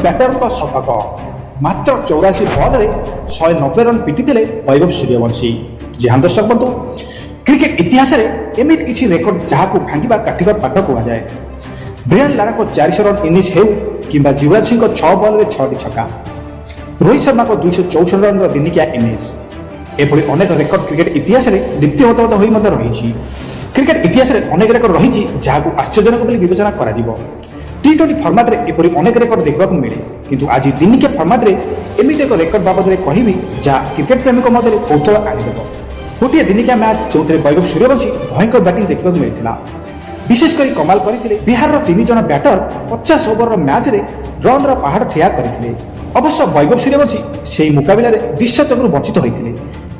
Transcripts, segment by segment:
ବ୍ୟାଟରଙ୍କ ଶତକ। ମାତ୍ର 84 ବଲ୍ରେ 190 ରନ୍ ପିଟିଥିଲେ ବୈଭବ ସୂର୍ଯ୍ୟବଂଶୀ। ଯାହା ଦର୍ଶକ ବନ୍ଧୁ, କ୍ରିକେଟ ଇତିହାସରେ ଏମିତି କିଛି ରେକର୍ଡ ଯାହାକୁ ଭାଙ୍ଗିବା କାଠିକର ପାଠ କୁହାଯାଏ। ବ୍ରିଆନ୍ ଲାରାଙ୍କ 400 ରନ୍ ଇନିଂସ ହେଉ କିମ୍ବା ଯୁବରାଜ ସିଂଙ୍କ 6 ବଲ୍ରେ 6ଟି ଛକା, ରୋହିତ ଶର୍ମାଙ୍କ 264 ରନ୍ର ଦିନିକିଆ ଇନିଂସ, ଏଭଳି ଅନେକ ରେକର୍ଡ କ୍ରିକେଟ ଇତିହାସରେ ଲିପ୍ତିବଦ୍ଧ ହୋଇ ମଧ୍ୟ ରହିଛି। କ୍ରିକେଟ ଇତିହାସରେ ଅନେକ ରେକର୍ଡ ରହିଛି ଯାହାକୁ ଆଶ୍ଚର୍ଯ୍ୟଜନକ ବୋଲି ବିବେଚନା କରାଯିବ। T20 ଫର୍ମାଟରେ ଏପରି ଅନେକ ରେକର୍ଡ ଦେଖିବାକୁ ମିଳେ, କିନ୍ତୁ ଆଜି ଦିନିକିଆ ଫର୍ମାଟରେ ଏମିତି ଏକ ରେକର୍ଡ ବାବଦରେ କହିବି ଯାହା କ୍ରିକେଟ ପ୍ରେମୀଙ୍କ ମଧ୍ୟରେ କୌତୁହଳ ଆଣିଦେବ। ଗୋଟିଏ ଦିନିକିଆ ମ୍ୟାଚ୍ ଯେଉଁଥିରେ ବୈଭବ ସୂର୍ଯ୍ୟବଂଶୀ ଭୟଙ୍କର ବ୍ୟାଟିଂ ଦେଖିବାକୁ ମିଳିଥିଲା। ବିଶେଷ କରି କମାଲ କରିଥିଲେ ବିହାରର 3 ଜଣ ବ୍ୟାଟର 50 ଓଭରର ମ୍ୟାଚ୍ରେ ରନ୍ର ପାହାଡ଼ ଠିଆ କରିଥିଲେ। ଅବଶ୍ୟ ବୈଭବ ସୂର୍ଯ୍ୟବଂଶୀ ସେହି ମୁକାବିଲାରେ ଦ୍ୱିଶତକରୁ ବଞ୍ଚିତ ହୋଇଥିଲେ,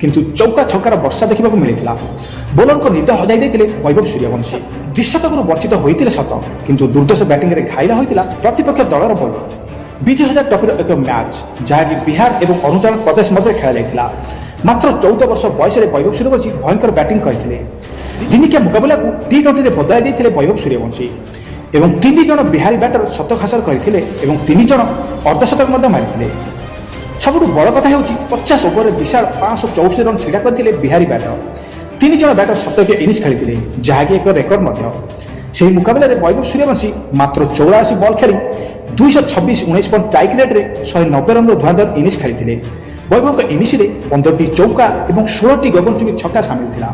କିନ୍ତୁ ଚୌକା ଛକାର ବର୍ଷା ଦେଖିବାକୁ ମିଳିଥିଲା। ବୋଲରଙ୍କ ନିଦ ହଜାଇ ଦେଇଥିଲେ ବୈଭବ ସୂର୍ଯ୍ୟବଂଶୀ। ଦ୍ୱିଶତକରୁ ବଞ୍ଚିତ ହୋଇଥିଲେ ସତ, କିନ୍ତୁ ଦୁର୍ଦ୍ଦଶ ବ୍ୟାଟିଂରେ ଘାଇଲା ହୋଇଥିଲା ପ୍ରତିପକ୍ଷ ଦଳର ବୋଲର। ବିଜୁ ହଜାର ଟ୍ରଫିର ଏକ ମ୍ୟାଚ୍ ଯାହାକି ବିହାର ଏବଂ ଅରୁଣାଚଳ ପ୍ରଦେଶ ମଧ୍ୟରେ ଖେଳାଯାଇଥିଲା। ମାତ୍ର 14 ବର୍ଷ ବୟସରେ ବୈଭବ ସୂର୍ଯ୍ୟବଂଶୀ ଭୟଙ୍କର ବ୍ୟାଟିଂ କରିଥିଲେ। ଦିନିକିଆ ମୁକାବିଲାକୁ T20ରେ ବଦଳାଇ ଦେଇଥିଲେ ବୈଭବ ସୂର୍ଯ୍ୟବଂଶୀ ଏବଂ 3 ଜଣ ବିହାରୀ ବ୍ୟାଟର ଶତକ ହାସଲ କରିଥିଲେ ଏବଂ 3 ଜଣ ଅର୍ଦ୍ଧଶତକ ମଧ୍ୟ ମାରିଥିଲେ। ସବୁଠୁ ବଡ଼ କଥା ହେଉଛି 50 ଓଭରରେ ବିଶାଳ 564 ରନ୍ ଛିଡ଼ା କରିଥିଲେ ବିହାରୀ ବ୍ୟାଟର। 3 ଜଣ ବ୍ୟାଟର ଶତକୀୟ ଇନିଂସ ଖେଳିଥିଲେ, ଯାହାକି ଏକ ରେକର୍ଡ ମଧ୍ୟ। ସେହି ମୁକାବିଲାରେ ବୈଭବ ସୂର୍ଯ୍ୟବଂଶୀ ମାତ୍ର 84 ବଲ୍ ଖେଳି 226-19 ପଏଣ୍ଟ ଷ୍ଟ୍ରାଇକ୍ ରେଟ୍ରେ 190 ରନ୍ର ଧୁଆଧୁଆ ଇନିଂସ ଖେଳିଥିଲେ। ବୈଭବଙ୍କ ଇନିଂସରେ 15ଟି ଚୌକା ଏବଂ 16ଟି ଗଗନଚୁମ୍ବୀ ଛକା ସାମିଲ ଥିଲା।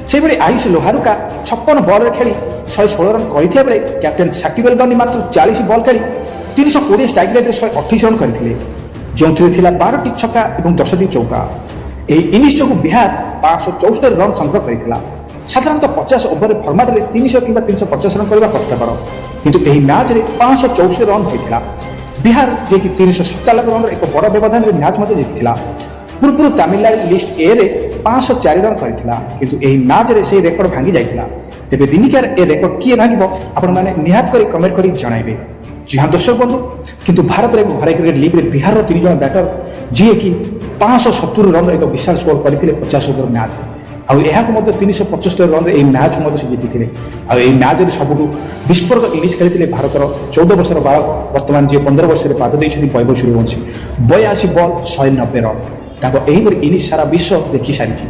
ସେହିଭଳି ଆୟୁଷ ଲୋହାରୁକା 56 ବଲ୍ରେ ଖେଳି 116 ରନ୍ କରିଥିବା ବେଳେ କ୍ୟାପ୍ଟେନ୍ ସାକିବ ଅଲ ଗନି ମାତ୍ର 40 ବଲ୍ ଖେଳି 320 ଷ୍ଟ୍ରାଇକ୍ ରେଟ୍ରେ 128 ରନ୍ କରିଥିଲେ, ଯେଉଁଥିରେ ଥିଲା 12ଟି ଛକା ଏବଂ 10ଟି ଚୌକା। ଏହି ଇନିଂସ ଯୋଗୁଁ ବିହାର 574 ରନ୍ ସଂଗ୍ରହ କରିଥିଲା। ସାଧାରଣତଃ 50 ଓଭର ଫର୍ମାଟରେ 300 କିମ୍ବା 350 ରନ୍ କରିବା କଷ୍ଟକର, କିନ୍ତୁ ଏହି ମ୍ୟାଚ୍ରେ 564 ରନ୍ ହୋଇଥିଲା। ବିହାର ଯିଏକି 397 ରନ୍ର ଏକ ବଡ଼ ବ୍ୟବଧାନରେ ମ୍ୟାଚ୍ ମଧ୍ୟ ଜିତିଥିଲା। ପୂର୍ବରୁ ତାମିଲନାଡୁ ଲିଷ୍ଟ ଏରେ 504 ରନ୍ କରିଥିଲା, କିନ୍ତୁ ଏହି ମ୍ୟାଚ୍ରେ ସେହି ରେକର୍ଡ ଭାଙ୍ଗି ଯାଇଥିଲା। ତେବେ ଦିନିକିଆର ଏ ରେକର୍ଡ କିଏ ଭାଙ୍ଗିବ ଆପଣମାନେ ନିହାତି କରି କମେଣ୍ଟ କରି ଜଣାଇବେ। ଯାହା ଦର୍ଶକ ବନ୍ଧୁ, କିନ୍ତୁ ଭାରତର ଏକ ଘରୋଇ କ୍ରିକେଟ ଲିଗ୍ରେ ବିହାରର 3 ଜଣ ବ୍ୟାଟର ଯିଏକି 570 ରନ୍ର ଏକ ବିଶାଳ ସ୍କୋର କରିଥିଲେ 50 ଓଭର ମ୍ୟାଚ୍ରେ, ଆଉ ଏହାକୁ ମଧ୍ୟ 375 ରନ୍ରେ ଏହି ମ୍ୟାଚ୍ ମଧ୍ୟ ସେ ଜିତିଥିଲେ। ଆଉ ଏହି ମ୍ୟାଚ୍ରେ ସବୁଠୁ ବିସ୍ଫୋରକ ଇନିଂସ ଖେଳିଥିଲେ ଭାରତର 14 ବର୍ଷର ବାଳକ, ବର୍ତ୍ତମାନ ଯିଏ 15 ବର୍ଷରେ ପାଦ ଦେଇଛନ୍ତି ବୈଭବ ସୂର୍ଯ୍ୟବଂଶୀ। 82 ball 190 run. ତାଙ୍କ ଏହିପରି ଇନିଂସ ସାରା ବିଶ୍ୱ ଦେଖିସାରିଛି।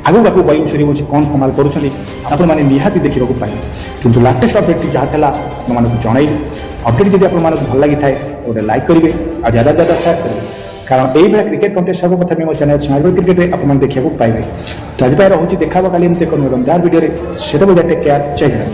ଆଗକୁ ବୈଭବ ସୂର୍ଯ୍ୟବଂଶୀ କ'ଣ କମାଲ କରୁଛନ୍ତି ଆପଣମାନେ ନିହାତି ଦେଖିବାକୁ ପାଇବେ। କିନ୍ତୁ ଲାଟେଷ୍ଟ ଅପଡେଟ୍ଟି ଯାହା ଥିଲା ଆପଣମାନଙ୍କୁ ଜଣାଇବି। ଅପଡେଟ୍ ଯଦି ଆପଣମାନଙ୍କୁ ଭଲ ଲାଗିଥାଏ ତ ଗୋଟେ ଲାଇକ୍ କରିବେ ଆଉ ज़्यादा ସେୟାର କରିବେ, କାରଣ ଏଇଭଳିଆ କ୍ରିକେଟ କଣ୍ଟେଷ୍ଟ ସବୁ କଥା ମୋ ଚ୍ୟାନେଲ ସ୍ମାଇଲ୍ କ୍ରିକେଟରେ ଆପଣମାନେ ଦେଖିବାକୁ ପାଇବେ। ତ ଆଜି ପାଇଁ ରହୁଛି, ଦେଖା ହେବ କାଲି ଏମିତି ଏକ ମଜାଦାର ଭିଡ଼ିଓରେ। ସେତେବେଳେ ଟେକ୍ କେୟାର, ଜୟ ହିନ୍ଦ।